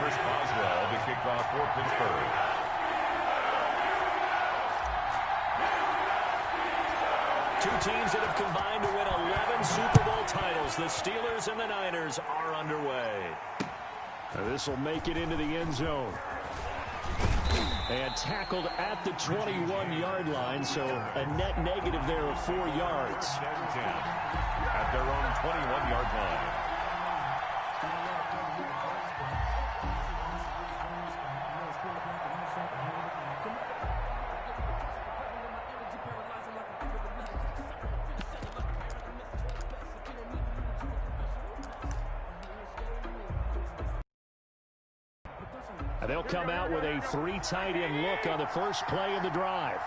Chris Boswell to kick off for Pittsburgh. Two teams that have combined to win 11 Super Bowl titles. The Steelers and the Niners are underway. This will make it into the end zone. And tackled at the 21-yard line, so a net negative there of 4 yards. At their own 21-yard line. They'll come out with a 3 tight end look on the first play of the drive.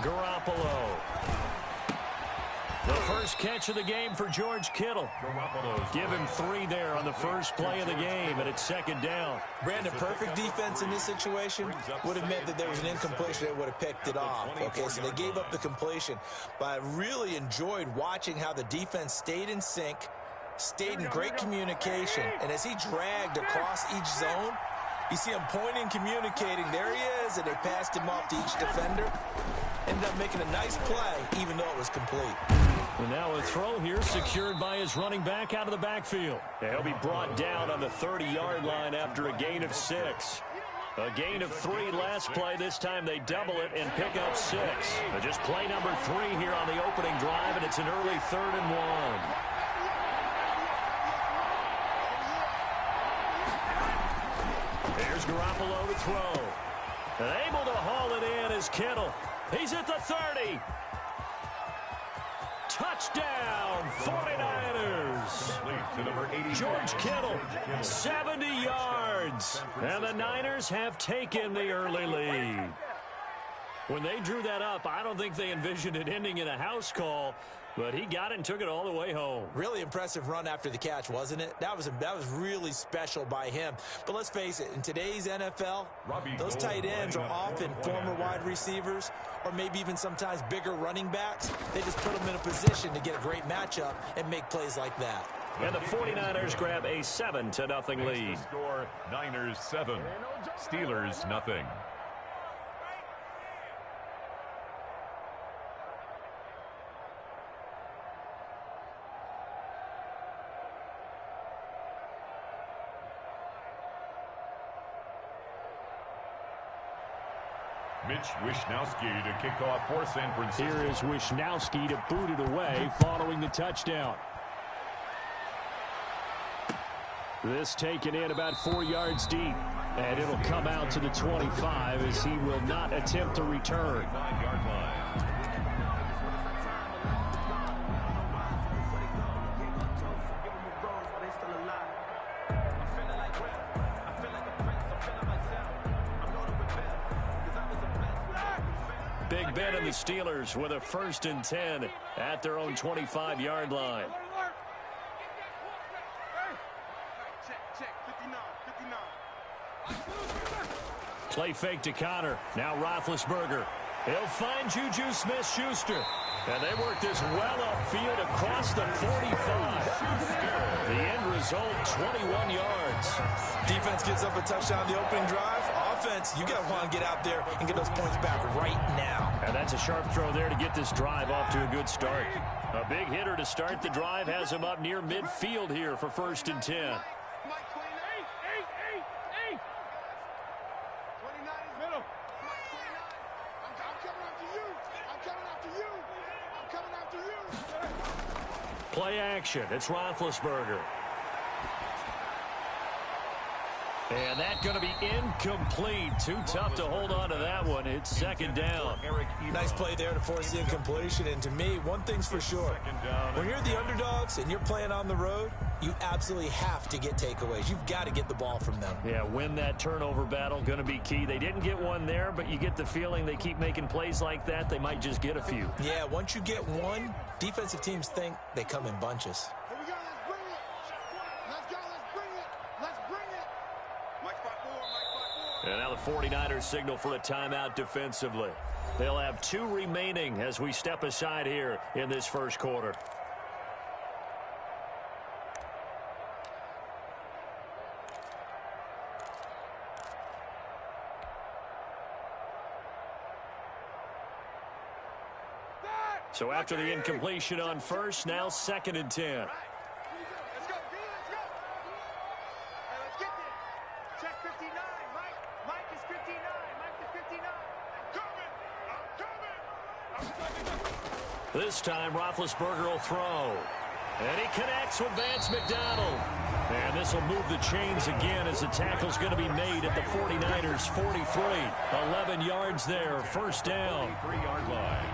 Garoppolo. The first catch of the game for George Kittle. Give him 3 there on the first play of the game, and it's second down. Brandon, perfect defense in this situation would have meant that there was an incompletion that would have picked it off. Okay, so they gave up the completion. But I really enjoyed watching how the defense stayed in sync, stayed in great communication. And as he dragged across each zone, you see him pointing, communicating. There he is, and they passed him off to each defender. Ended up making a nice play, even though it was complete. And now a throw here secured by his running back out of the backfield. He'll be brought down on the 30-yard line after a gain of 6. A gain of 3 last play. This time they double it and pick up 6. Just play number 3 here on the opening drive, and it's an early 3rd and 1. Here's Garoppolo to throw. And able to haul it in is Kittle. He's at the 30. Touchdown, 49ers. George Kittle, 70 yards. And the Niners have taken the early lead. When they drew that up, I don't think they envisioned it ending in a house call, but he got it and took it all the way home. Really impressive run after the catch, wasn't it? That was really special by him. But let's face it, in today's NFL, those tight ends are often former wide receivers or maybe even sometimes bigger running backs. They just put them in a position to get a great matchup and make plays like that. And the 49ers grab a 7-0 lead. Score Niners 7, Steelers nothing. Mitch Wishnowsky to kick off for San Francisco. Here is Wishnowsky to boot it away following the touchdown. This taken in about 4 yards deep. And it'll come out to the 25 as he will not attempt to return. 9-yard line. Big Ben and the Steelers with a 1st and 10 at their own 25-yard line. Play fake to Connor. Now Roethlisberger. He'll find Juju Smith-Schuster. And they work this well upfield across the 45. The end result, 21 yards. Defense gives up a touchdown the opening drive. Offense, you got to want to get out there and get those points back right now. And that's a sharp throw there to get this drive off to a good start. A big hitter to start the drive has him up near midfield here for 1st and 10. Play action. It's Roethlisberger. And that's going to be incomplete. Too tough to hold on to that one. It's 2nd down. Nice play there to force the incompletion. And to me, one thing's for sure. When you're the underdogs and you're playing on the road, you absolutely have to get takeaways. You've got to get the ball from them. Yeah, win that turnover battle. Going to be key. They didn't get one there, but you get the feeling they keep making plays like that. They might just get a few. Yeah, once you get one, defensive teams think they come in bunches. And now the 49ers signal for a timeout defensively. They'll have 2 remaining as we step aside here in this first quarter. So after the incompletion on first, now 2nd and 10. This time, Roethlisberger will throw. And he connects with Vance McDonald. And this will move the chains again as the tackle's going to be made at the 49ers' 43. 11 yards there, first down. 3-yard line.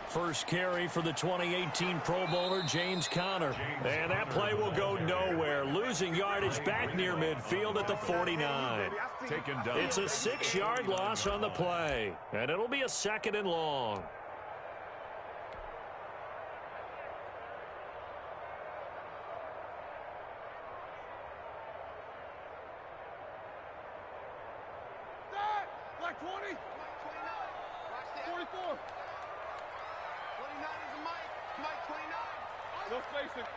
First carry for the 2018 Pro Bowler, James Conner. And that play will go nowhere. Losing yardage back near midfield at the 49. Taken down. It's a 6-yard loss on the play. And it'll be a 2nd and long. Black 20. 44. 29 is a Mike 29. No spacing.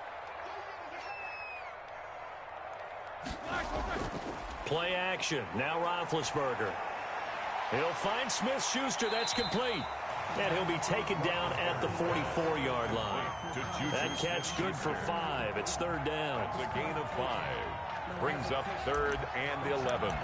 Play action. Now Roethlisberger. He'll find Smith-Schuster. That's complete. And he'll be taken down at the 44-yard line. That catch good for 5. It's 3rd down. That's a gain of 5. Brings up 3rd and 11.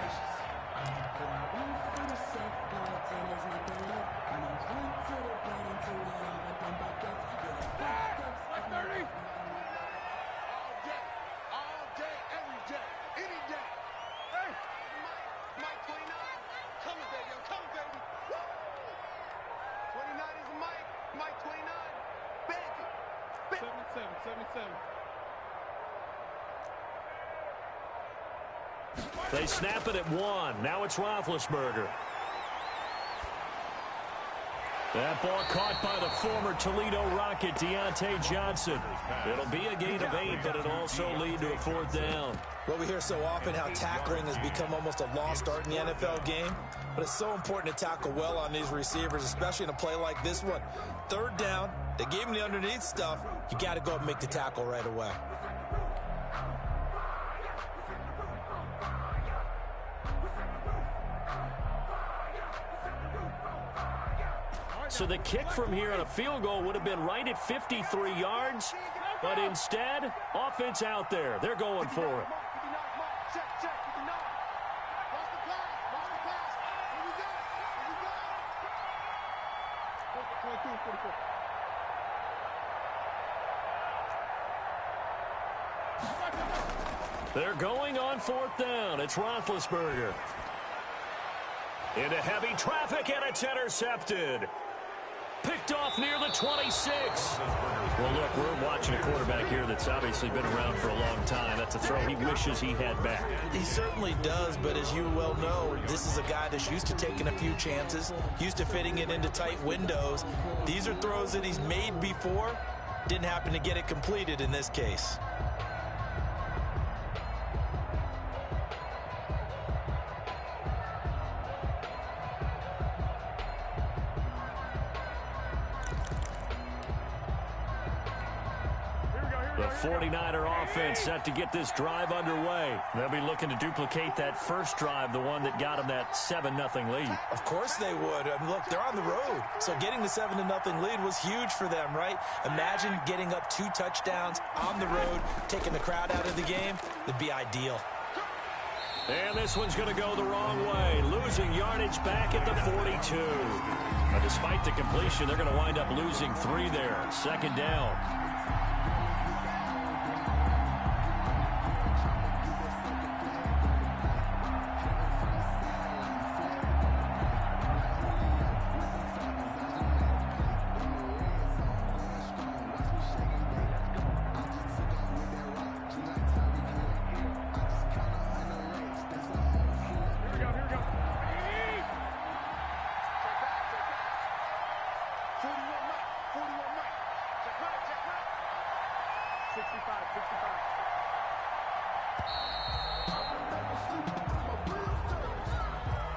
They snap it at 1. Now it's Roethlisberger. That ball caught by the former Toledo Rocket, Deontay Johnson. It'll be a gain of 8, but it'll also lead to a 4th down. Well, we hear so often how tackling has become almost a lost art in the NFL game, but it's so important to tackle well on these receivers, especially in a play like this one. 3rd down, they gave him the underneath stuff. You got to go and make the tackle right away. So the kick from here on a field goal would have been right at 53 yards, but instead, offense out there. They're going for it. They're going on 4th down. It's Roethlisberger. Into heavy traffic, and it's intercepted. Picked off near the 26. Well, look, we're watching a quarterback here that's obviously been around for a long time. That's a throw he wishes he had back. He certainly does, but as you well know, this is a guy that's used to taking a few chances, used to fitting it into tight windows. These are throws that he's made before. Didn't happen to get it completed in this case. The 49er offense set to get this drive underway. They'll be looking to duplicate that first drive, the one that got them that 7-0 lead. Of course they would. I mean, look, they're on the road. So getting the 7-0 lead was huge for them, right? Imagine getting up 2 touchdowns on the road, taking the crowd out of the game. It'd be ideal. And this one's going to go the wrong way. Losing yardage back at the 42. But despite the completion, they're going to wind up losing 3 there. 2nd down.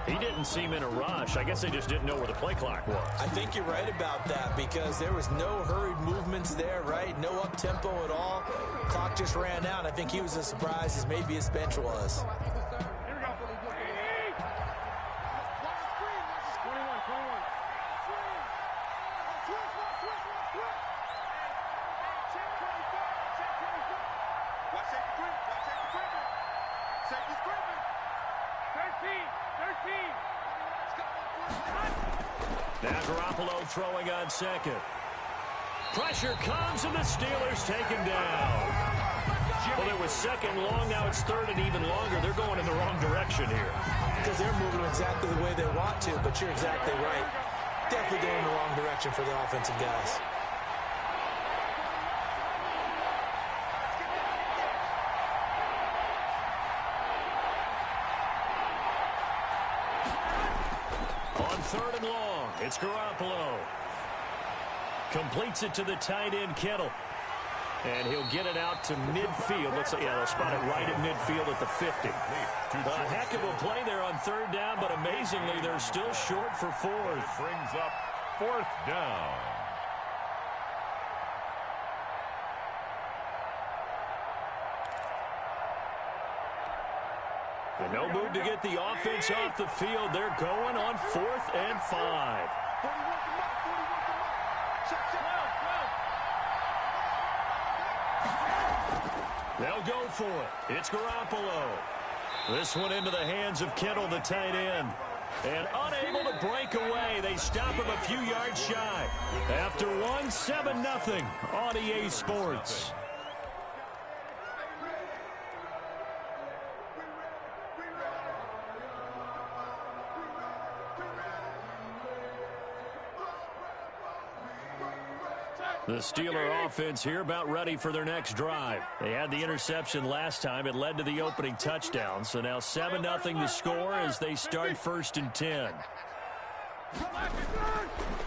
He didn't seem in a rush. I guess they just didn't know where the play clock was. I think you're right about that because there was no hurried movements there, right? No up-tempo at all. Clock just ran out. I think he was as surprised as maybe his bench was. Now Garoppolo throwing on second. Pressure comes and the Steelers take him down. Well, it was second long. Now it's third and even longer. They're going in the wrong direction here. Because they're moving exactly the way they want to, but you're exactly right. Definitely going in the wrong direction for the offensive guys. On third and long, it's Garoppolo. Completes it to the tight end, Kittle. And he'll get it out to midfield. Looks like, yeah, they'll spot it right at midfield at the 50. A heck of a play there on third down, but amazingly, they're still short for fourth. Brings up fourth down. And no move to get the offense off the field. They're going on 4th and 5. They'll go for it. It's Garoppolo. This one into the hands of Kittle, the tight end. And unable to break away. They stop him a few yards shy. After one, 7-0 on EA Sports. The Steeler offense here about ready for their next drive. They had the interception last time. It led to the opening touchdown. So now 7-0 to score as they start 1st and 10.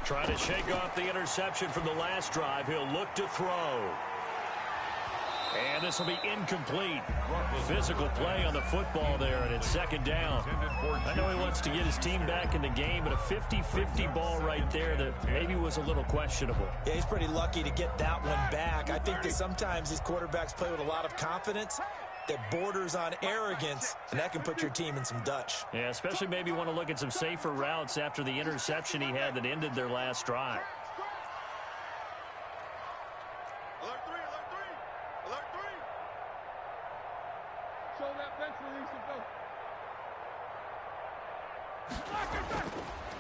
Trying to shake off the interception from the last drive. He'll look to throw. And this will be incomplete. Physical play on the football there, and it's 2nd down. I know he wants to get his team back in the game, but a 50-50 ball right there that maybe was a little questionable. Yeah, he's pretty lucky to get that one back. I think that sometimes these quarterbacks play with a lot of confidence that borders on arrogance, and that can put your team in some Dutch. Yeah, especially maybe want to look at some safer routes after the interception he had that ended their last drive.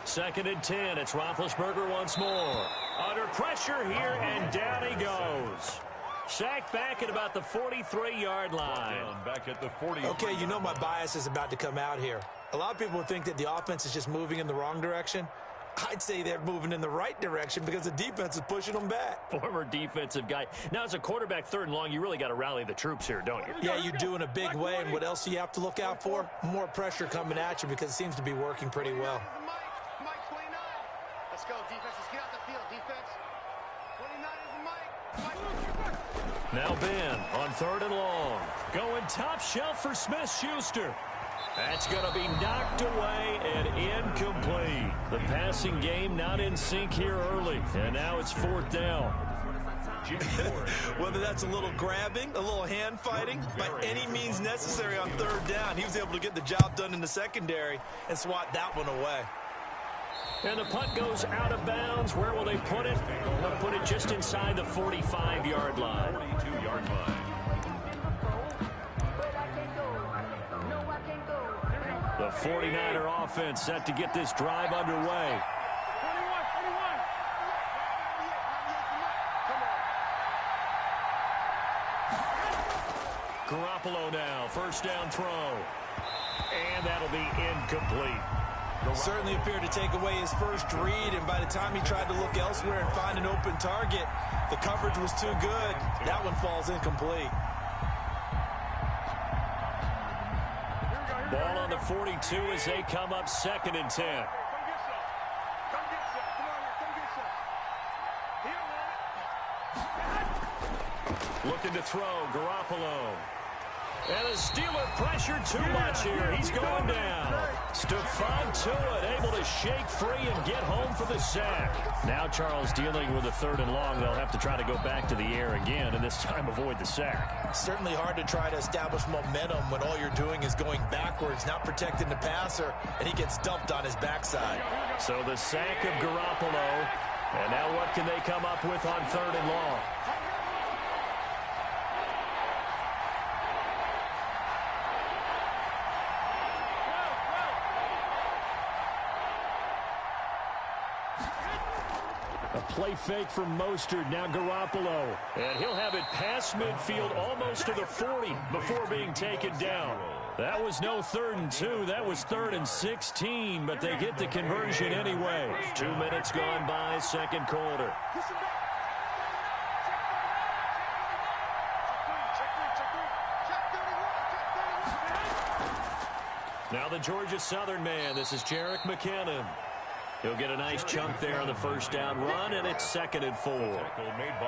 Second and 10. It's Roethlisberger once more. Under pressure here, and down he goes. Sacked back at about the 43-yard line. Back at the 40. Okay, you know my bias is about to come out here. A lot of people would think that the offense is just moving in the wrong direction. I'd say they're moving in the right direction because the defense is pushing them back. Former defensive guy. Now, as a quarterback 3rd and long, you really got to rally the troops here, don't you? Yeah, you do in a big way. And what else do you have to look out for? More pressure coming at you because it seems to be working pretty well. Let's go, defense. Let's get out the field, defense. 29 is the mic. Now Ben on 3rd and long. Going top shelf for Smith-Schuster. That's going to be knocked away and incomplete. The passing game not in sync here early. And now it's 4th down. Whether that's a little grabbing, a little hand fighting, by any means necessary on 3rd down, he was able to get the job done in the secondary and swat that one away. And the punt goes out of bounds. Where will they put it? They'll put it just inside the 45-yard line. 42-yard line. The 49er offense set to get this drive underway. Garoppolo now, 1st down throw. And that'll be incomplete. Certainly appeared to take away his first read, and by the time he tried to look elsewhere and find an open target, the coverage was too good. That one falls incomplete. Ball on the 42 as they come up 2nd and 10. Looking to throw, Garoppolo. And the Steeler pressure too much here. He's going down. Stephon Tuitt able to shake free and get home for the sack. Now Charles dealing with a 3rd and long. They'll have to try to go back to the air again, and this time avoid the sack. Certainly hard to try to establish momentum when all you're doing is going backwards, not protecting the passer, and he gets dumped on his backside. So the sack of Garoppolo. And now what can they come up with on 3rd and long? A play fake from Mostert, now Garoppolo. And he'll have it past midfield almost to the 40 before being taken down. That was no 3rd and 2. That was 3rd and 16, but they get the conversion anyway. 2 minutes gone by, 2nd quarter. Now the Georgia Southern man. This is Jerick McKinnon. He'll get a nice chunk there on the 1st down run, and it's 2nd and 4.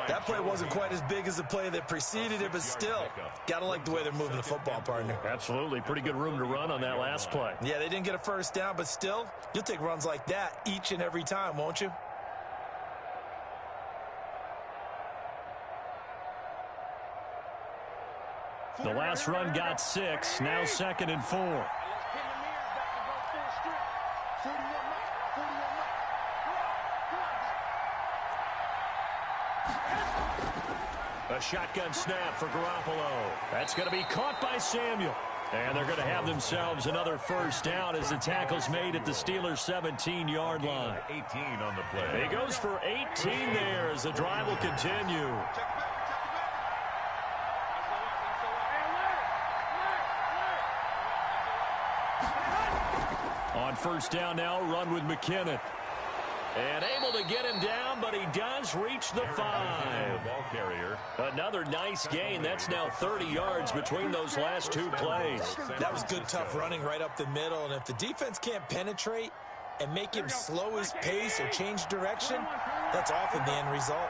That play wasn't quite as big as the play that preceded it, but still, got to like the way they're moving the football, partner. Absolutely. Pretty good room to run on that last play. Yeah, they didn't get a 1st down, but still, you'll take runs like that each and every time, won't you? The last run got 6, now 2nd and 4. A shotgun snap for Garoppolo. That's going to be caught by Samuel. And they're going to have themselves another 1st down as the tackle's made at the Steelers' 17-yard line. 18 on the play. He goes for 18 there as the drive will continue. On 1st down now, run with McKinnon. And able to get him down, but he does reach the 5. Ball carrier. Another nice gain. That's now 30 yards between those last 2 plays. That was good, tough running right up the middle. And if the defense can't penetrate and make him slow his pace or change direction, that's often the end result.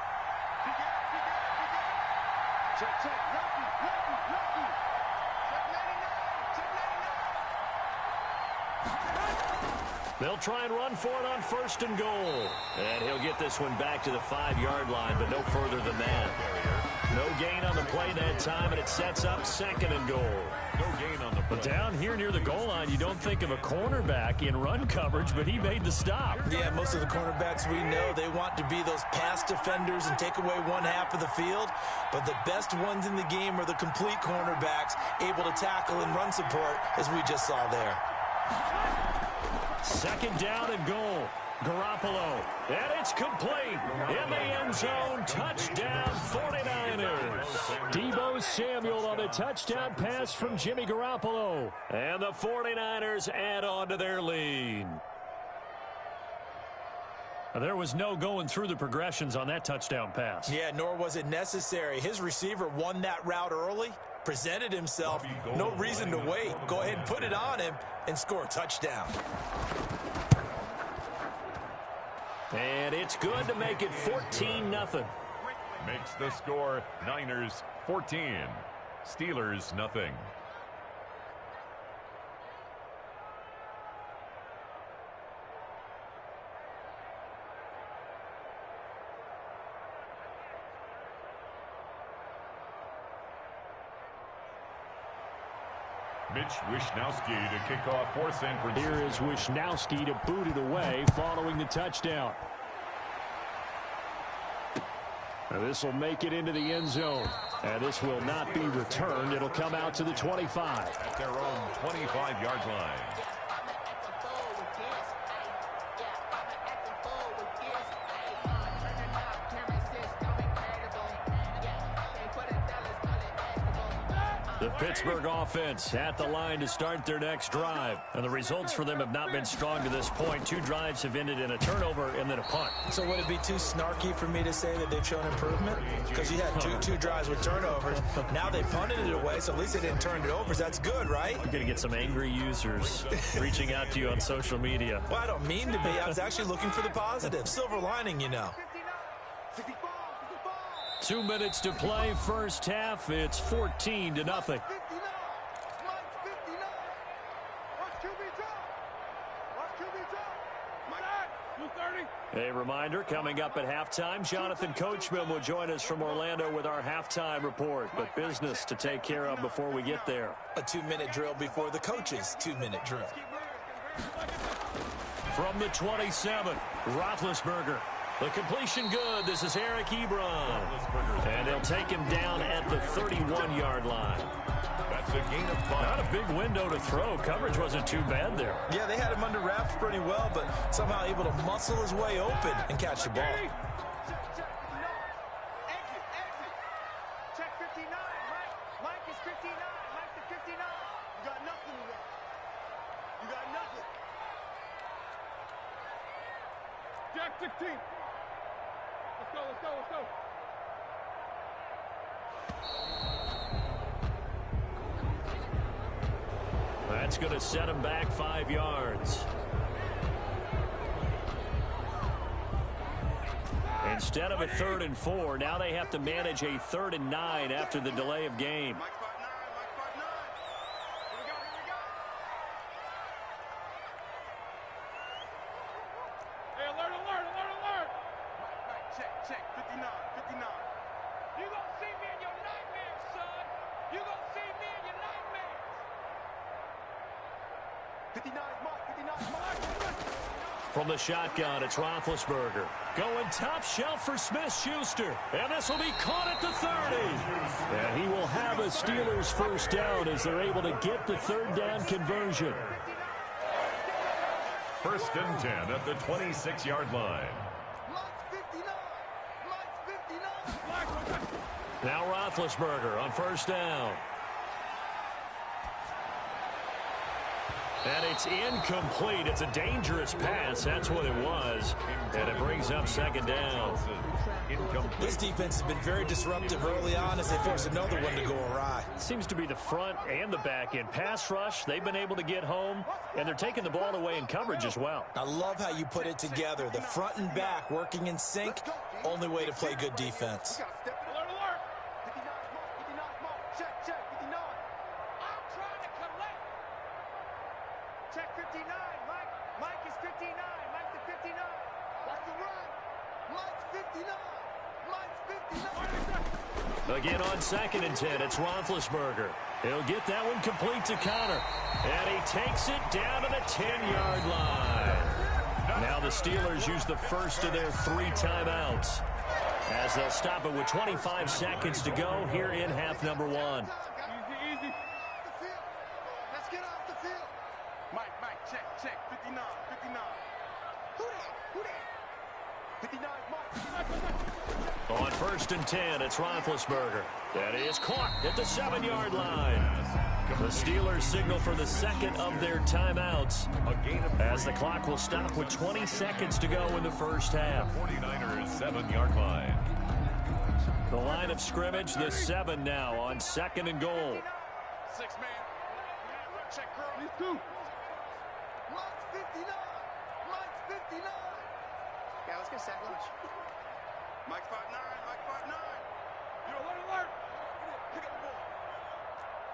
They'll try and run for it on 1st and goal. And he'll get this one back to the 5-yard line, but no further than that. No gain on the play that time, and it sets up 2nd and goal. No gain on the play. But down here near the goal line, you don't think of a cornerback in run coverage, but he made the stop. Yeah, most of the cornerbacks we know, they want to be those pass defenders and take away one half of the field. But the best ones in the game are the complete cornerbacks, able to tackle and run support, as we just saw there. 2nd down and goal. Garoppolo. And it's complete. In the end zone. Touchdown 49ers. Deebo Samuel on the touchdown pass from Jimmy Garoppolo. And the 49ers add on to their lead. There was no going through the progressions on that touchdown pass. Yeah, nor was it necessary. His receiver won that route early, presented himself. No reason to wait. Go ahead and put it on him and score a touchdown. And it's good to make it 14-0. Makes the score Niners 14. Steelers nothing. Mitch Wishnowsky to kick off for San Francisco. Here is Wishnowsky to boot it away following the touchdown. Now this will make it into the end zone. And this will not be returned. It'll come out to the 25. At their own 25-yard line. The Pittsburgh offense at the line to start their next drive. And the results for them have not been strong to this point. 2 drives have ended in a turnover and then a punt. So would it be too snarky for me to say that they've shown improvement? Because you had two drives with turnovers. Now they punted it away, so at least they didn't turn it over. So that's good, right? You're going to get some angry users reaching out to you on social media. Well, I don't mean to be. I was actually looking for the positive. Silver lining, you know. 2 minutes to play first half. It's 14-0. A reminder, coming up at halftime, Jonathan Coachman will join us from Orlando with our halftime report. But business to take care of before we get there. A 2-minute drill before the coach's 2-minute drill. From the 27, Roethlisberger. The completion good. This is Eric Ebron. And they'll take him down at the 31-yard line. That's a gain of 5. Not a big window to throw. Coverage wasn't too bad there. Yeah, they had him under wraps pretty well, but somehow able to muscle his way open and catch the ball. Check 59, Mike. Mike is 59. Mike to 59. You got nothing today. You got nothing. Jack 16. Let's go, let's go, let's go. That's going to set him back 5 yards. Instead of a 3rd and 4, now they have to manage a 3rd and 9 after the delay of game. Mike 5-9, Mike 5-9. Here we go, here we go. Hey, alert, alert, alert, alert. Mike, check, check, 59, 59. You gonna see me in your nightmares, son. You gonna see me in your nightmares. 59 Mike, 59 Mike. From the shotgun, it's Roethlisberger. Going top shelf for Smith-Schuster. And this will be caught at the 30. And he will have a Steelers first down as they're able to get the 3rd down conversion. 1st and 10 at the 26-yard line. Mike's 59. Mike's 59. Now Roethlisberger on 1st down. And it's incomplete. It's a dangerous pass. That's what it was. And it brings up 2nd down. This defense has been very disruptive early on as they force another one to go awry. Seems to be the front and the back end. Pass rush, they've been able to get home, and they're taking the ball away in coverage as well. I love how you put it together. The front and back working in sync. Only way to play good defense. Alert, alert. 59 Mike, 59 Mike. Check, check, 59. I'm trying to collect. Check 59, Mike. Mike is 59. Mike to 59. Watch the run. Mike's 59. Mike's 59. Again on 2nd and 10, it's Roethlisberger. He'll get that one complete to Connor. And he takes it down to the 10-yard line. Now the Steelers use the first of their 3 timeouts as they'll stop it with 25 seconds to go here in half number 1. Easy, easy. Let's get off the field. Mike, check, 59, 59. Who that? 59, Mike. On 1st and 10, it's Roethlisberger. That is caught at the 7-yard line. The Steelers signal for the 2nd of their timeouts as the clock will stop with 20 seconds to go in the first half. 49ers 7-yard line. The line of scrimmage, the 7 now on 2nd and goal. 6 man. Check girl. These 2. Mike's 59. Mike's 59. Yeah, let's get set lunch. Mike 5-9. Mike 5-9. You alert, alert. Pick up the ball.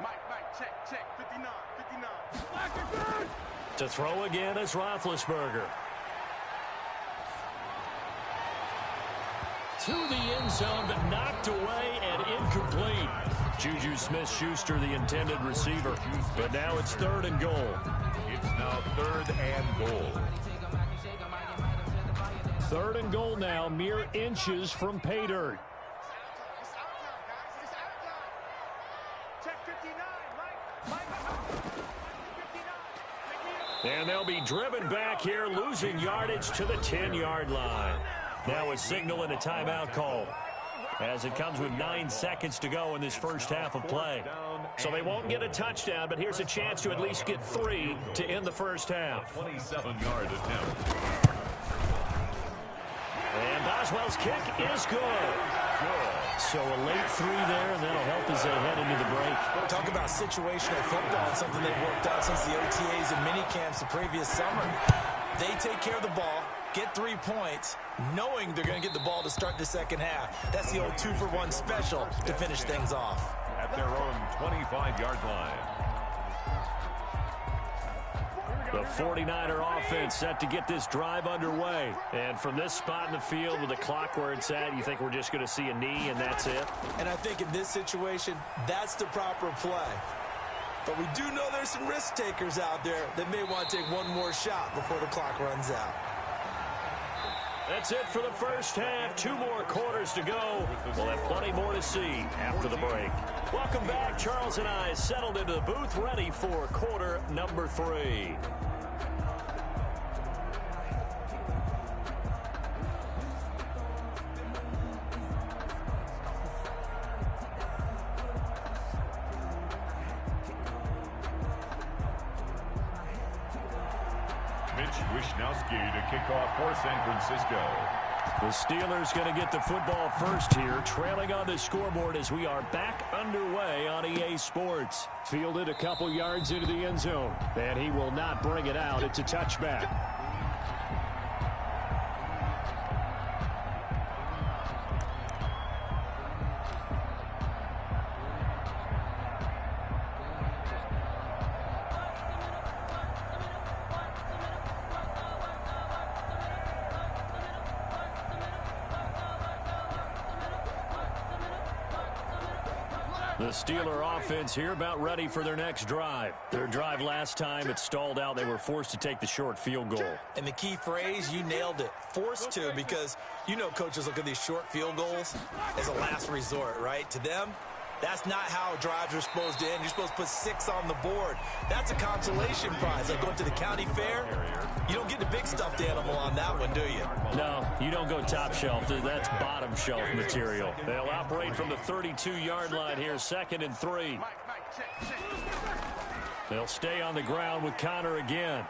Mike, check, 59, 59. Black and good. To throw again is Roethlisberger. To the end zone, but knocked away and incomplete. Juju Smith-Schuster, the intended receiver. But now it's 3rd and goal. It's now 3rd and goal. 3rd and goal now, mere inches from pay dirt. It's our time, guys. It's our time. Check 59, Mike 59. And they'll be driven back here, losing yardage to the 10-yard line. Now a signal and a timeout call as it comes with 9 seconds to go in this first half of play. So they won't get a touchdown, but here's a chance to at least get 3 to end the first half. 27-yard attempt. And Boswell's kick is good. So a late 3 there, and that'll help as they head into the break. Talk about situational football, and something they've worked out since the OTAs and mini camps the previous summer. They take care of the ball, get 3 points, knowing they're going to get the ball to start the second half. That's the old 2-for-1 special to finish things off. At their own 25-yard line. The 49er offense set to get this drive underway. And from this spot in the field with the clock where it's at, you think we're just going to see a knee and that's it? And I think in this situation, that's the proper play. But we do know there's some risk takers out there that may want to take one more shot before the clock runs out. That's it for the first half. 2 more quarters to go. We'll have plenty more to see after the break. Welcome back. Charles and I settled into the booth, ready for quarter number 3. To kick off for San Francisco. The Steelers going to get the football first here, trailing on the scoreboard as we are back underway on EA Sports. Fielded a couple yards into the end zone, and he will not bring it out. It's a touchback. The Steeler offense here about ready for their next drive. Their drive last time, it stalled out. They were forced to take the short field goal. And the key phrase, you nailed it. Forced to, because you know coaches look at these short field goals as a last resort, right? To them, that's not how drives are supposed to end. You're supposed to put 6 on the board. That's a consolation prize. Like going to the county fair, you don't get the big stuffed animal on that one, do you? No, you don't go top shelf. That's bottom shelf material. They'll operate from the 32-yard line here, 2nd and 3. They'll stay on the ground with Connor again.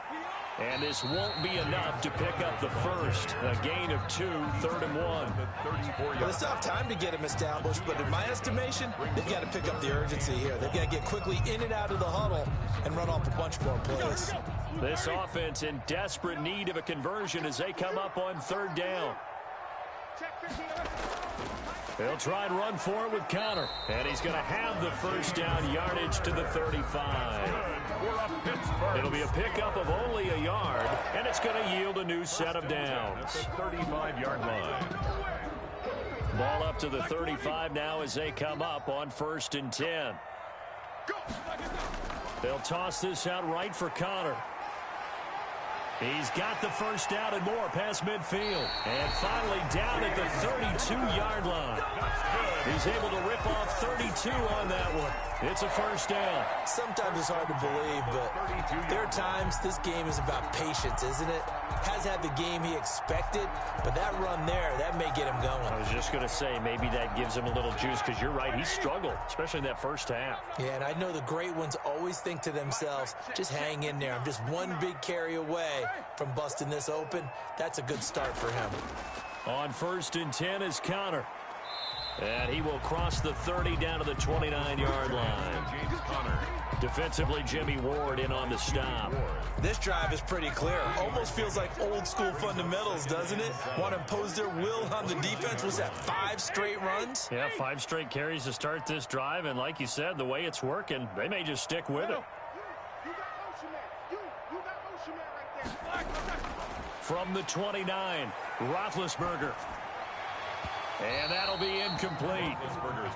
And this won't be enough to pick up the first. A gain of 2, 3rd and 1. Well, they still have time to get him established, but in my estimation, they've got to pick up the urgency here. They've got to get quickly in and out of the huddle and run off a bunch more plays. This offense in desperate need of a conversion as they come up on 3rd down. They'll try and run for it with Connor. And he's going to have the first down, yardage to the 35. It'll be a pickup of only a yard, and it's going to yield a new set of downs. 35-yard line. Ball up to the 35 now as they come up on 1st and 10. They'll toss this out right for Connor. He's got the first down and more past midfield. And finally down at the 32-yard line. He's able to rip off 32 on that one. It's a first down. Sometimes it's hard to believe, but there are times this game is about patience, isn't it? Has had the game he expected, but that run there, that may get him going. I was just going to say, maybe that gives him a little juice, because you're right, he struggled, especially in that first half. Yeah, and I know the great ones always think to themselves, just hang in there. I'm just one big carry away from busting this open. That's a good start for him. On 1st and 10 is Connor. And he will cross the 30 down to the 29-yard line. Defensively, Jimmy Ward in on the stop. This drive is pretty clear. Almost feels like old school fundamentals, doesn't it? Want to impose their will on the defense. Was that 5 straight runs? Yeah, 5 straight carries to start this drive. And like you said, the way it's working, they may just stick with it. From the 29, Roethlisberger. And that'll be incomplete.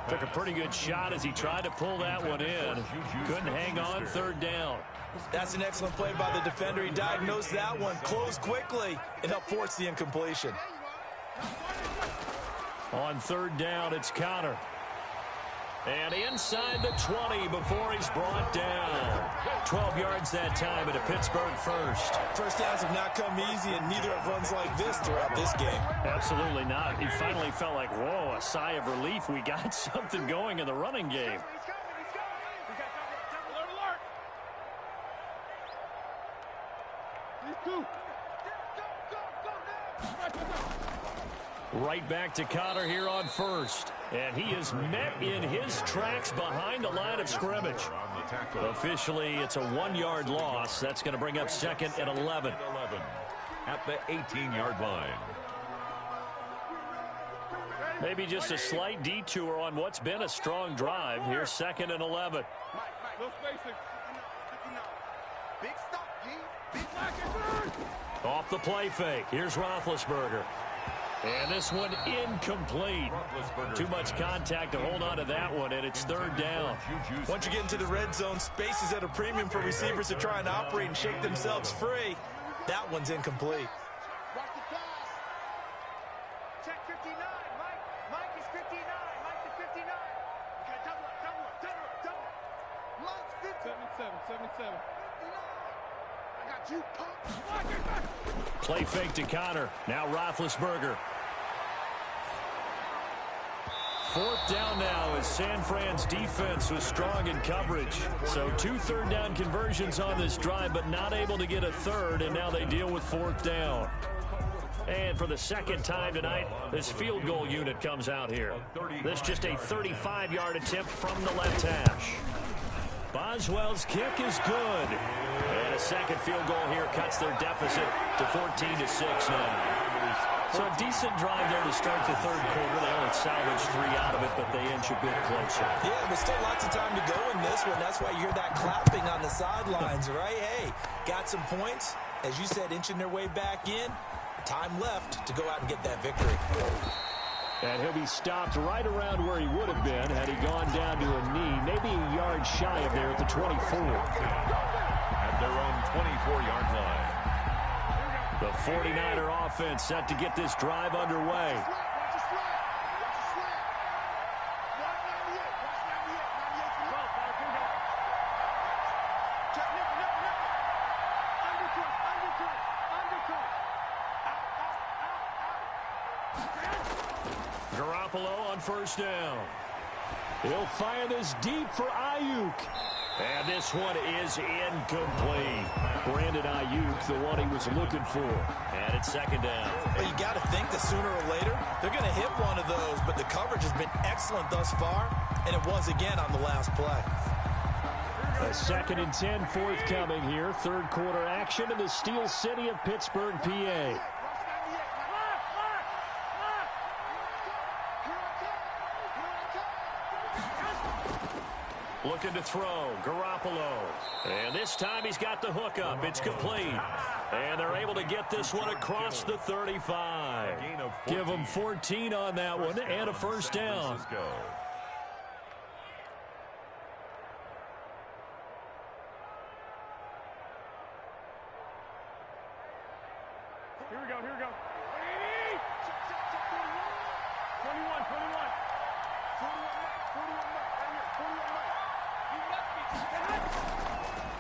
Took a pretty good shot as he tried to pull that one in. Couldn't hang on 3rd down. That's an excellent play by the defender. He diagnosed that one, closed quickly, and helped force the incompletion. On 3rd down, it's Connor. And inside the 20 before he's brought down. 12 yards that time at a Pittsburgh first. First downs have not come easy, and neither have runs like this throughout this game. Absolutely not. He finally felt like, whoa, a sigh of relief. We got something going in the running game. Right back to Connor here on 1st. And he is met in his tracks behind the line of scrimmage. Officially, it's a 1-yard loss. That's going to bring up 2nd and 11. at the 18-yard line. Maybe just a slight detour on what's been a strong drive. Here's 2nd and 11. Big stop, G. Big Off the play fake. Here's Roethlisberger. And this one incomplete. Too much contact to hold on to that one, and it's 3rd down. Once you get into the red zone, space is at a premium for receivers to try and operate and shake themselves free. That one's incomplete. Watch the pass. Check 59. Mike is 59. Mike is 59. Okay, double up. Mike's 50. 77. 59. I got you, punk. Play fake to Connor. Now Roethlisberger. 4th down now as San Fran's defense was strong in coverage. So 2 third-down conversions on this drive, but not able to get a third, and now they deal with 4th down. And for the 2nd time tonight, this field goal unit comes out here. This just a 35-yard attempt from the left hash. Boswell's kick is good. And a 2nd field goal here cuts their deficit to 14-6 now. So a decent drive there to start the 3rd quarter. They only salvaged 3 out of it, but they inch a bit closer. Yeah, but still lots of time to go in this one. That's why you hear that clapping on the sidelines, right? Hey, got some points. As you said, inching their way back in. Time left to go out and get that victory. And he'll be stopped right around where he would have been had he gone down to a knee, maybe a yard shy of there at the 24. At their own 24-yard line. The 49er offense set to get this drive underway. Garoppolo on 1st down. He'll fire this deep for Ayuk. And this one is incomplete. Brandon Ayuk, the one he was looking for. And it's 2nd down. Well, you got to think that sooner or later, they're going to hit one of those, but the coverage has been excellent thus far, and it was again on the last play. A 2nd and 10 forthcoming here. 3rd quarter action in the Steel City of Pittsburgh, PA. Looking to throw, Garoppolo. And this time he's got the hook up. It's complete. And they're able to get this one across the 35. Give them 14 on that one and a 1st down. Here we go. 21. 41.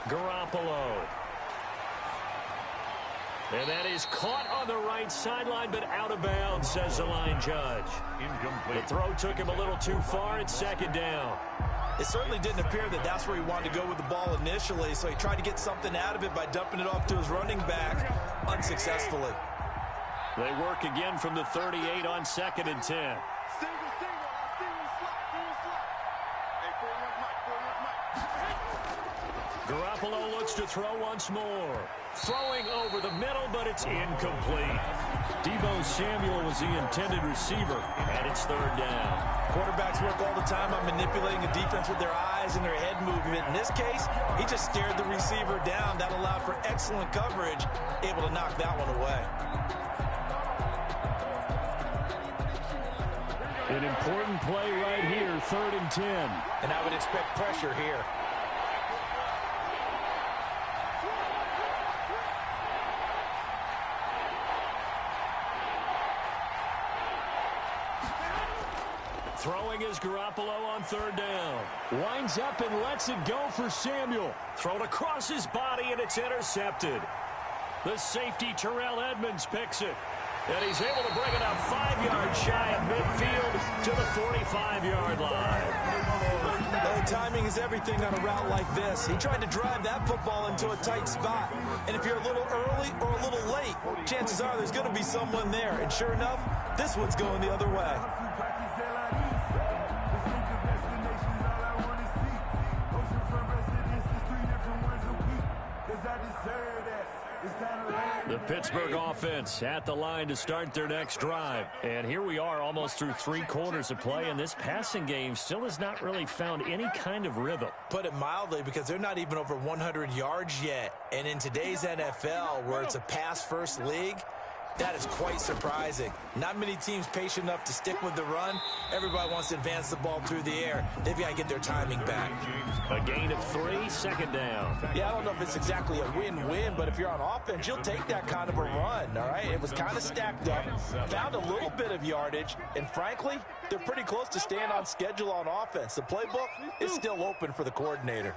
Garoppolo. And that is caught on the right sideline, but out of bounds, says the line judge. Incomplete. The throw took him a little too far. It's 2nd down. It certainly didn't appear that that's where he wanted to go with the ball initially, so he tried to get something out of it by dumping it off to his running back unsuccessfully. They work again from the 38 on 2nd and 10. Garoppolo looks to throw once more. Throwing over the middle, but it's incomplete. Deebo Samuel was the intended receiver, and it's 3rd down. Quarterbacks work all the time on manipulating the defense with their eyes and their head movement. In this case, he just stared the receiver down. That allowed for excellent coverage, able to knock that one away. An important play right here, 3rd and 10. And I would expect pressure here. Throwing is Garoppolo on 3rd down. Winds up and lets it go for Samuel. Thrown across his body, and it's intercepted. The safety, Terrell Edmonds, picks it. And he's able to bring it up 5 yards shy of midfield to the 45-yard line. Oh, timing is everything on a route like this. He tried to drive that football into a tight spot. And if you're a little early or a little late, chances are there's going to be someone there. And sure enough, this one's going the other way. I deserve that. It's time to land. The Pittsburgh offense at the line to start their next drive. And here we are almost through 3 quarters of play, and this passing game still has not really found any kind of rhythm. Put it mildly, because they're not even over 100 yards yet. And in today's NFL, where it's a pass-first league, that is quite surprising. Not many teams patient enough to stick with the run. Everybody wants to advance the ball through the air. They've got to get their timing back. A gain of 3, second down. Yeah, I don't know if it's exactly a win-win, but if you're on offense, you'll take that kind of a run, all right? It was kind of stacked up, found a little bit of yardage, and frankly, they're pretty close to staying on schedule on offense. The playbook is still open for the coordinator.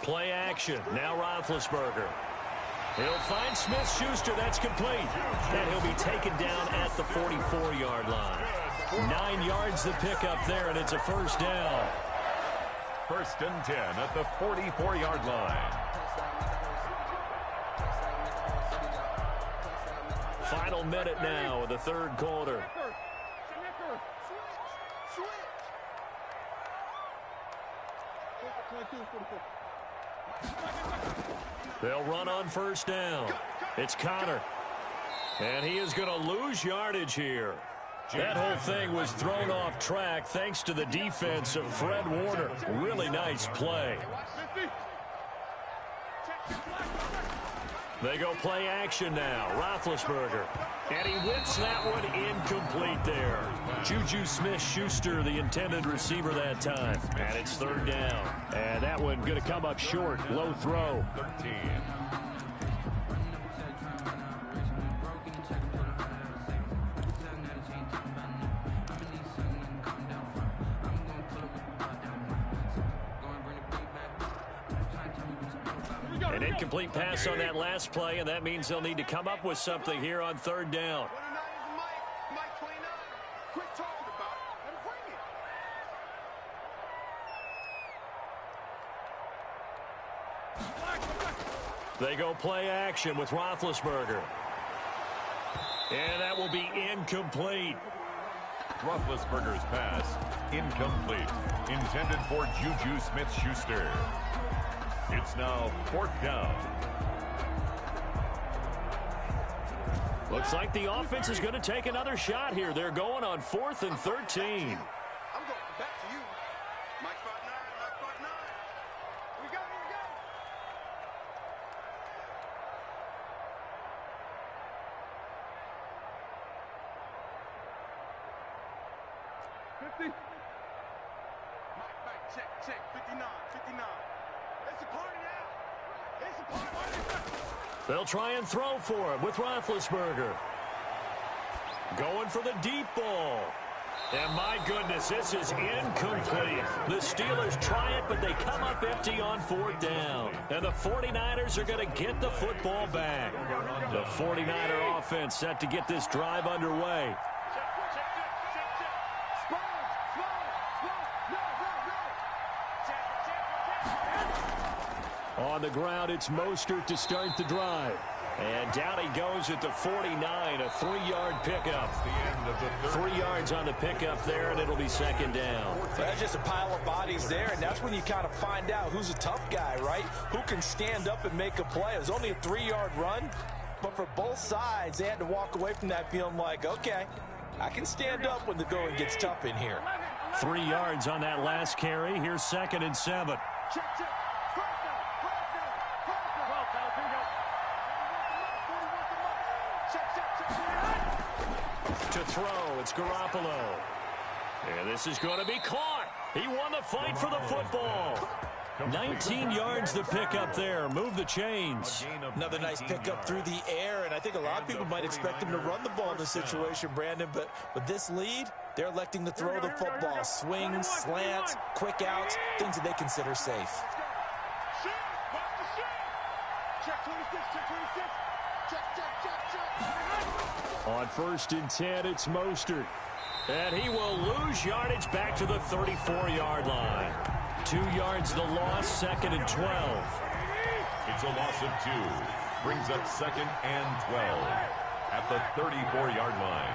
Play action. Now Roethlisberger. He'll find Smith-Schuster. That's complete. And he'll be taken down at the 44-yard line. 9 yards the pickup there, and it's a first down. 1st and 10 at the 44-yard line. Final minute now of the 3rd quarter. They'll run on first down. It's Connor. And he is going to lose yardage here. That whole thing was thrown off track thanks to the defense of Fred Warner. Really nice play. They go play action now. Roethlisberger. And he whips that one incomplete there. Juju Smith-Schuster, the intended receiver that time. And it's 3rd down. And that one going to come up short. Low throw. 13. An incomplete pass on that last play, and that means they'll need to come up with something here on 3rd down. They go play action with Roethlisberger. And that will be incomplete. Roethlisberger's pass incomplete. Intended for Juju Smith-Schuster. It's now 4th down. Looks like the offense is going to take another shot here. They're going on 4th and 13. I'm going back to you. Mike 5-9, Mike 5-9. We go, we go. 50. Mike, check, 59. It's a party now. It's a party. They'll try and throw for him with Roethlisberger. Going for the deep ball. And my goodness, this is incomplete. The Steelers try it, but they come up empty on 4th down. And the 49ers are going to get the football back. The 49er offense set to get this drive underway. On the ground, it's Mostert to start the drive. And down he goes at the 49, a 3-yard pickup. 3 yards on the pickup there, and it'll be 2nd down. That's just a pile of bodies there, and that's when you kind of find out who's a tough guy, right? Who can stand up and make a play. It was only a 3-yard run, but for both sides, they had to walk away from that feeling like, okay, I can stand up when the going gets tough in here. 3 yards on that last carry. Here's 2nd and 7. To throw, it's Garoppolo. And this is going to be caught. He won the fight for the football. 19 yards the pickup there. Move the chains. Another nice pickup through the air, and I think a lot of people might expect him to run the ball in this situation, Brandon, but with this lead, they're electing to throw the football. Swings, slants, quick outs, things that they consider safe. On 1st and 10, it's Mostert. And he will lose yardage back to the 34-yard line. 2 yards the loss, 2nd and 12. It's a loss of 2. Brings up 2nd and 12 at the 34-yard line.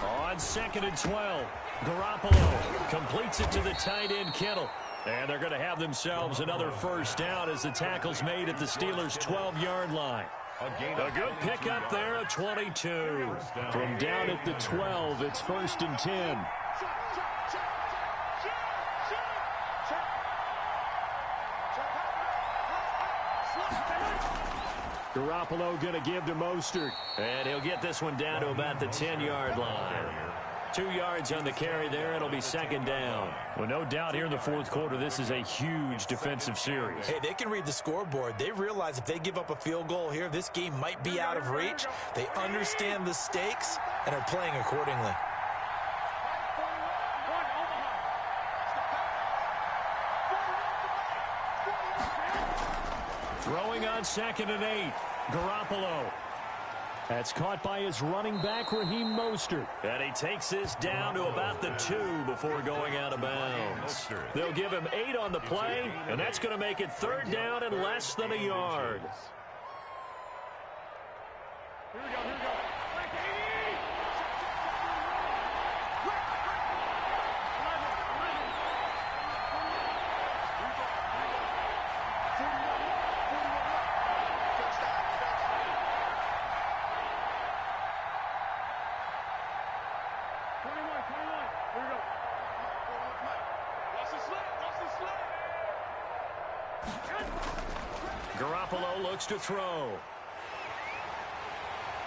On 2nd and 12. Garoppolo completes it to the tight end, Kittle. And they're going to have themselves another first down as the tackle's made at the Steelers' 12-yard line. A good pickup there at 22. From down at the 12, it's 1st and 10. Garoppolo going to give to Mostert. And he'll get this one down to about the 10-yard line. 2 yards on the carry there. It'll be 2nd down. Well, no doubt here in the 4th quarter, this is a huge defensive series. Hey, they can read the scoreboard. They realize if they give up a field goal here, this game might be out of reach. They understand the stakes and are playing accordingly. Throwing on 2nd and 8. Garoppolo. That's caught by his running back, Raheem Mostert. And he takes this down to about the 2 before going out of bounds. They'll give him 8 on the play, and that's going to make it 3rd down and less than a yard. Here we go, here we go. Garoppolo looks to throw.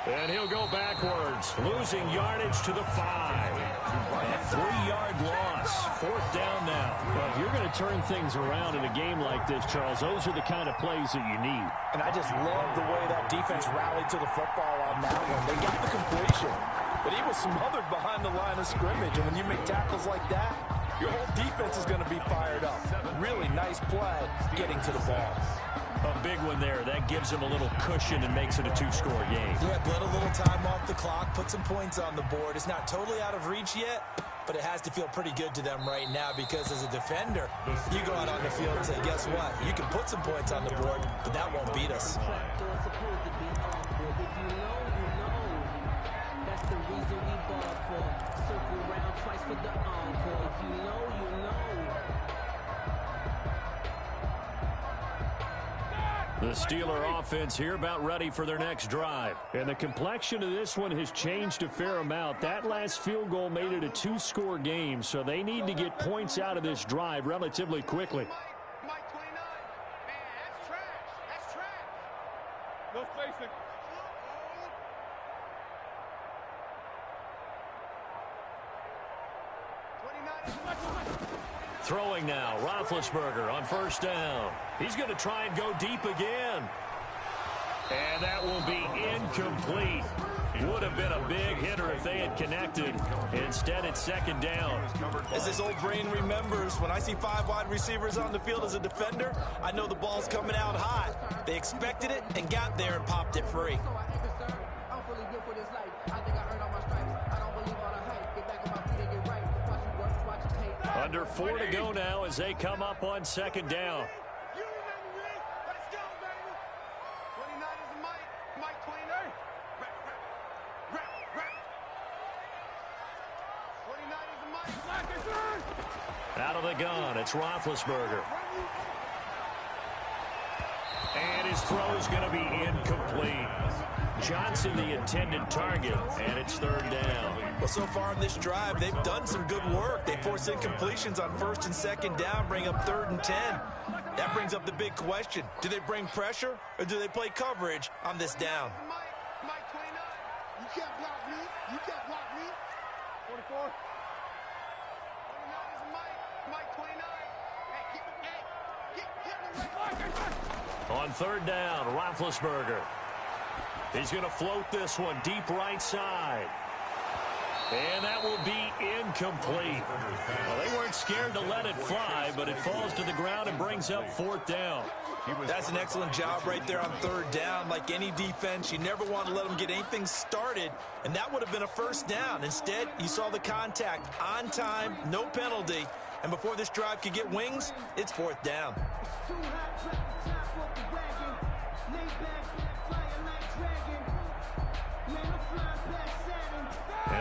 And he'll go backwards, losing yardage to the 5. A 3-yard loss. 4th down now. Well, if you're going to turn things around in a game like this, Charles, those are the kind of plays that you need. And I just love the way that defense rallied to the football on that one. They got the completion, but he was smothered behind the line of scrimmage. And when you make tackles like that, your whole defense is going to be fired up. Really nice play getting to the ball. A big one there. That gives him a little cushion and makes it a 2-score game. Yeah, let a little time off the clock, put some points on the board. It's not totally out of reach yet, but it has to feel pretty good to them right now because as a defender, you go out on the field and say, guess what? You can put some points on the board, but that won't beat us. That's the reason we bought for. Circle round twice for the encore. If you know, you know. The Steeler offense here about ready for their next drive. And the complexion of this one has changed a fair amount. That last field goal made it a 2-score game, so they need to get points out of this drive relatively quickly. Mike 29. Man, that's trash. That's trash. No spacing. Throwing now, Roethlisberger on 1st down. He's going to try and go deep again. And that will be incomplete. Would have been a big hitter if they had connected. Instead, it's 2nd down. As this old brain remembers, when I see 5 wide receivers on the field as a defender, I know the ball's coming out hot. They expected it and got there and popped it free. Under 4 to go now as they come up on 2nd down. You remember me? Let's go, baby. 29 is Mike. Mike 29. Rap. 29 is Mike. Out of the gun, it's Roethlisberger. And his throw is going to be incomplete. Johnson the intended target, and it's 3rd down. Well, so far in this drive, they've done some good work. They force incompletions on 1st and 2nd down, bring up 3rd and 10. That brings up the big question. Do they bring pressure, or do they play coverage on this down? Mike 29. You can't block me. You can't block me. 44. 29 is Mike 29. Hey, get the right. On 3rd down, Roethlisberger. He's going to float this one deep right side. And that will be incomplete. Well, they weren't scared to let it fly, but it falls to the ground and brings up 4th down. That's an excellent job right there on 3rd down. Like any defense, you never want to let them get anything started, and that would have been a 1st down. Instead, you saw the contact on time, no penalty, and before this drive could get wings, it's 4th down.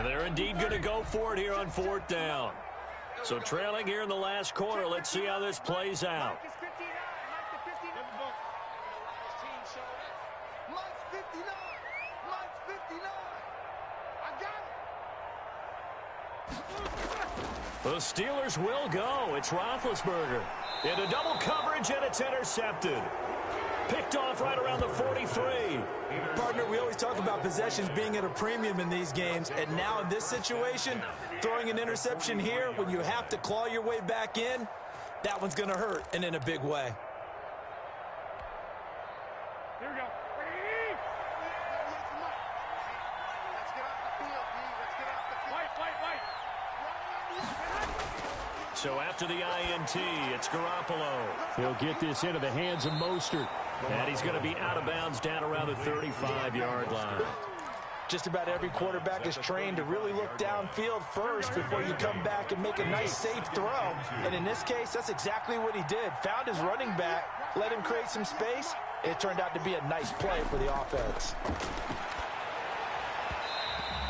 And they're indeed going to go for it here on 4th down. So trailing here in the last quarter. Let's see how this plays out. The Steelers will go. It's Roethlisberger into double coverage, and it's intercepted. Picked off right around the 43. Partner, we always talk about possessions being at a premium in these games, and now in this situation, throwing an interception here when you have to claw your way back in, that one's going to hurt, and in a big way. Here we go. Let's get off the field, D. Let's get off the field. Light. So after the INT, it's Garoppolo. He'll get this into the hands of Mostert. And he's going to be out of bounds down around the 35-yard line. Just about every quarterback is trained to really look downfield first before you come back and make a nice, safe throw. And in this case, that's exactly what he did. Found his running back, let him create some space. It turned out to be a nice play for the offense.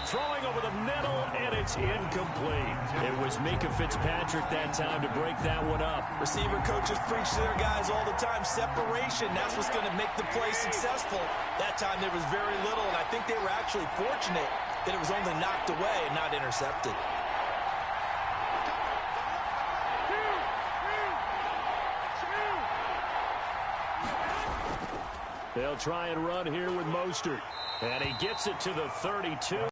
Throwing over the middle, and it's incomplete. It was Minkah Fitzpatrick that time to break that one up. Receiver coaches preach to their guys all the time. Separation, that's what's going to make the play successful. That time there was very little, and I think they were actually fortunate that it was only knocked away and not intercepted. They'll try and run here with Mostert. And he gets it to the 32.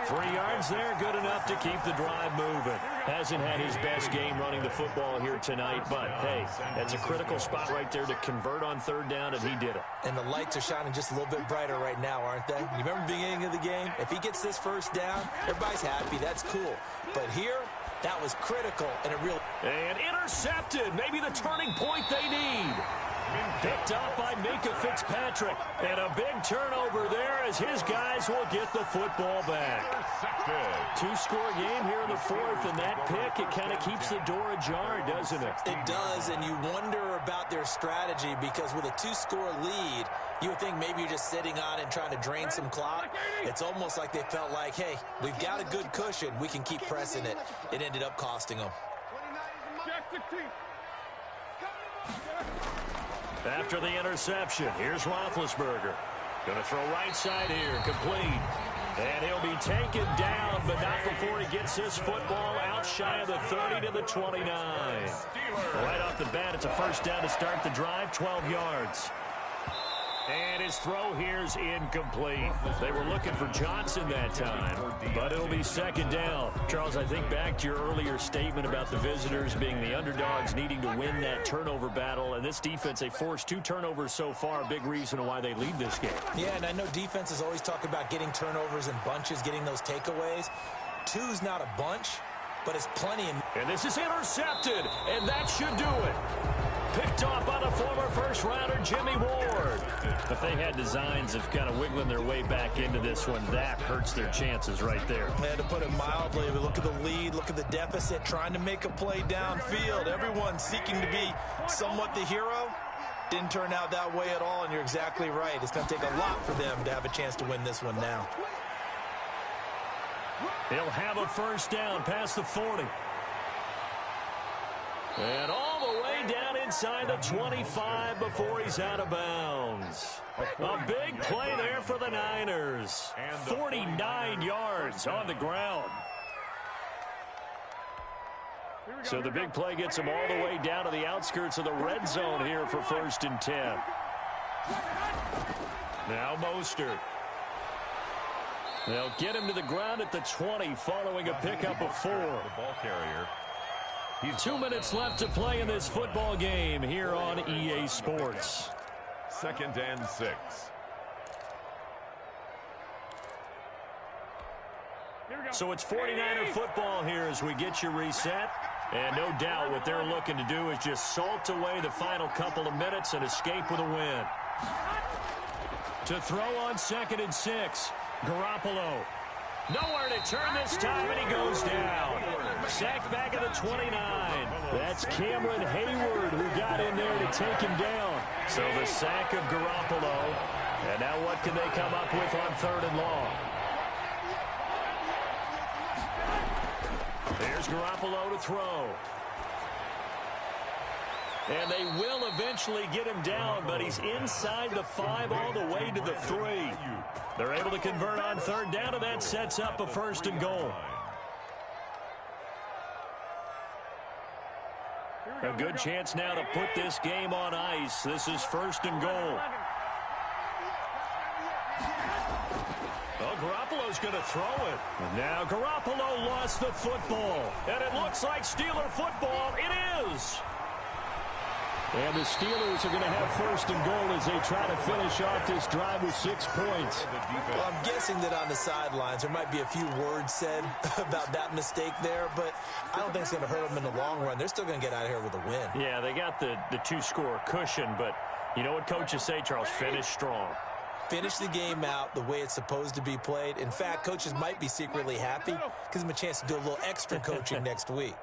3 yards there, good enough to keep the drive moving. Hasn't had his best game running the football here tonight, but hey, that's a critical spot right there to convert on 3rd down, and he did it. And the lights are shining just a little bit brighter right now, aren't they? You remember the beginning of the game? If he gets this 1st down, everybody's happy. That's cool. But here, that was critical and a real... And intercepted. Maybe the turning point they need. Picked up by Minkah Fitzpatrick. And a big turnover there as his guys will get the football back. 2-score game here in the 4th, and that pick, it kind of keeps the door ajar, doesn't it? It does, and you wonder about their strategy because with a 2-score lead, you would think maybe you're just sitting on it and trying to drain some clock. It's almost like they felt like, hey, we've got a good cushion. We can keep pressing it. It ended up costing them. After the interception, here's Roethlisberger. Going to throw right side here, complete. And he'll be taken down, but not before he gets this football out shy of the 30 to the 29. Right off the bat, it's a 1st down to start the drive, 12 yards. And his throw here's incomplete. They were looking for Johnson that time, but it'll be 2nd down. Charles, I think back to your earlier statement about the visitors being the underdogs needing to win that turnover battle, and this defense, they forced 2 turnovers so far, a big reason why they lead this game. Yeah, and I know defenses always talk about getting turnovers in bunches, getting those takeaways. 2's not a bunch, but it's plenty. And this is intercepted, and that should do it. Picked off by the former 1st-rounder, Jimmy Ward. If they had designs of kind of wiggling their way back into this one, that hurts their chances right there. They had to put it mildly, but look at the lead, look at the deficit, trying to make a play downfield. Everyone seeking to be somewhat the hero. Didn't turn out that way at all, and you're exactly right. It's going to take a lot for them to have a chance to win this one now. He'll have a 1st down past the 40. And all the way down inside the 25 before he's out of bounds. A big play there for the Niners. 49 yards on the ground. So the big play gets him all the way down to the outskirts of the red zone here for 1st and 10. Now Mostert. They'll get him to the ground at the 20 following a pickup of 4. The ball carrier. 2 minutes left to play in this football game here on EA Sports. 2nd and 6. So it's 49er football here as we get you reset. And no doubt what they're looking to do is just salt away the final couple of minutes and escape with a win. To throw on 2nd and 6, Garoppolo. Nowhere to turn this time, and he goes down. Sacked back at the 29. That's Cameron Hayward who got in there to take him down. So the sack of Garoppolo. And now what can they come up with on 3rd and long? Here's Garoppolo to throw. And they will eventually get him down, but he's inside the 5 all the way to the 3. They're able to convert on 3rd down, and that sets up a 1st and goal. A good chance now to put this game on ice. This is 1st and goal. Well, Garoppolo's going to throw it. And now Garoppolo lost the football. And it looks like Steeler football. It is. And the Steelers are going to have 1st and goal as they try to finish off this drive with 6 points. Well, I'm guessing that on the sidelines there might be a few words said about that mistake there, but I don't think it's going to hurt them in the long run. They're still going to get out of here with a win. Yeah, they got the 2-score cushion, but you know what coaches say, Charles? Finish strong. Finish the game out the way it's supposed to be played. In fact, coaches might be secretly happy. Gives them a chance to do a little extra coaching next week.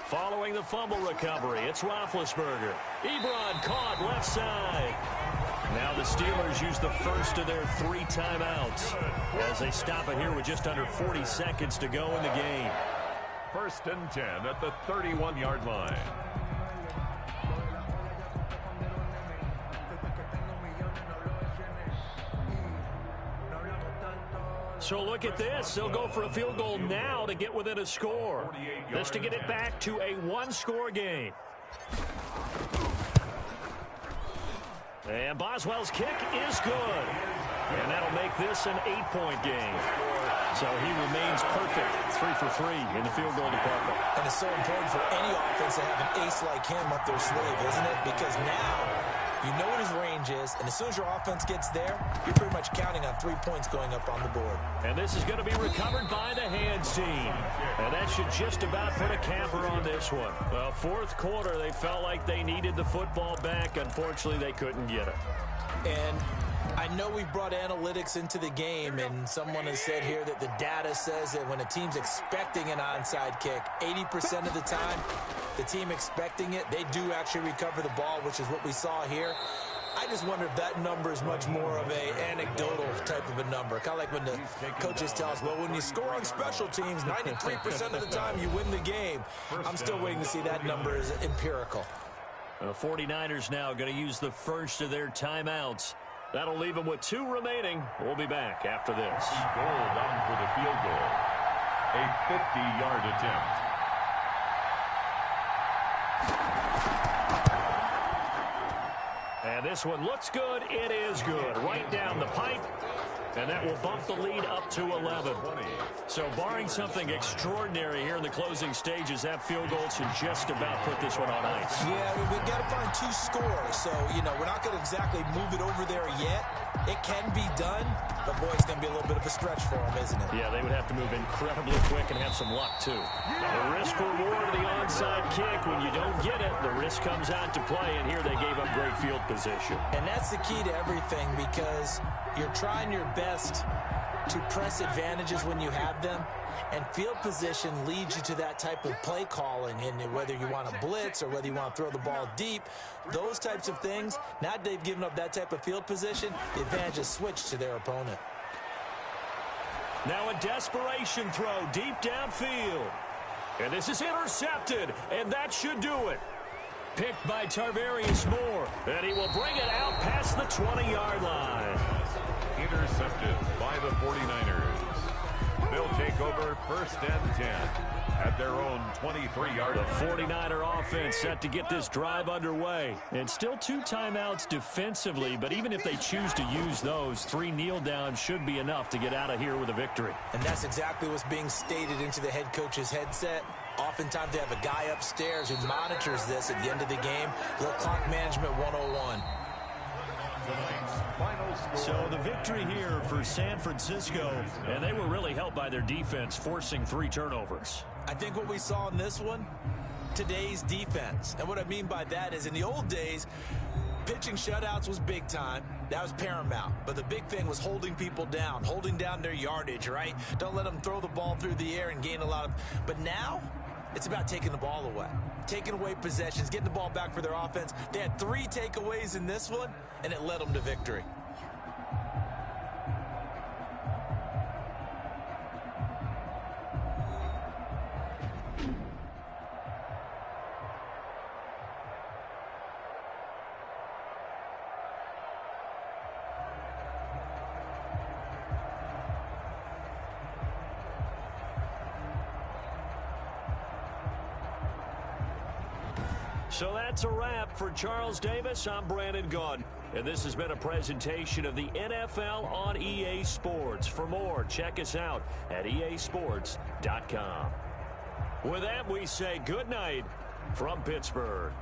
Following the fumble recovery, it's Roethlisberger. Ebron caught left side. Now the Steelers use the first of their 3 timeouts as they stop it here with just under 40 seconds to go in the game. 1st and 10 at the 31-yard line. So look at this. They'll go for a field goal now to get within a score. This to get it back to a 1-score game. And Boswell's kick is good. And that'll make this an 8-point game. So he remains perfect, 3 for 3 in the field goal department. And it's so important for any offense to have an ace like him up their sleeve, isn't it? Because now you know what his range is, and as soon as your offense gets there, you're pretty much counting on 3 points going up on the board. And this is going to be recovered by the hands team. And that should just about put a capper on this one. Well, 4th quarter, they felt like they needed the football back. Unfortunately, they couldn't get it. And I know we've brought analytics into the game, and someone has said here that the data says that when a team's expecting an onside kick, 80% of the time, the team expecting it, they do actually recover the ball, which is what we saw here. I just wonder if that number is much more of a anecdotal type of a number. Kind of like when the coaches tell us, well, when you score on special teams, 93% of the time you win the game. I'm still waiting to see that number is empirical. The 49ers now going to use the first of their timeouts. That'll leave them with 2 remaining. We'll be back after this. Goal down for the field goal. A 50-yard attempt. And this one looks good. It is good. Right down the pipe. And that will bump the lead up to 11. So barring something extraordinary here in the closing stages, that field goal should just about put this one on ice. Yeah, we've got to find 2 scores. So, you know, we're not going to exactly move it over there yet. It can be done, but, boy, it's going to be a little bit of a stretch for them, isn't it? Yeah, they would have to move incredibly quick and have some luck, too. The risk-reward of the onside kick, when you don't get it, the risk comes out to play, and here they gave up great field position. And that's the key to everything, because you're trying your best to press advantages when you have them, and field position leads you to that type of play calling, and whether you want to blitz or whether you want to throw the ball deep, those types of things, now that they've given up that type of field position, the advantage is switched to their opponent. Now a desperation throw deep downfield. And this is intercepted, and that should do it. Picked by Tarvarius Moore, and he will bring it out past the 20-yard line. Intercepted by the 49ers. They'll take over 1st and 10 at their own 23-yard line. The 49er offense set to get this drive underway. And still 2 timeouts defensively, but even if they choose to use those, 3 kneel downs should be enough to get out of here with a victory. And that's exactly what's being stated into the head coach's headset. Oftentimes they have a guy upstairs who monitors this at the end of the game. Little clock management 101. So the victory here for San Francisco, and they were really helped by their defense, forcing 3 turnovers. I think what we saw in this one, today's defense. And what I mean by that is in the old days, pitching shutouts was big time. That was paramount. But the big thing was holding people down, holding down their yardage, right? Don't let them throw the ball through the air and gain a lot of... But now, It's about taking the ball away, taking away possessions, getting the ball back for their offense. They had 3 takeaways in this one, and it led them to victory. So that's a wrap for Charles Davis. I'm Brandon Gaudin, and this has been a presentation of the NFL on EA Sports. For more, check us out at easports.com. With that, we say good night from Pittsburgh.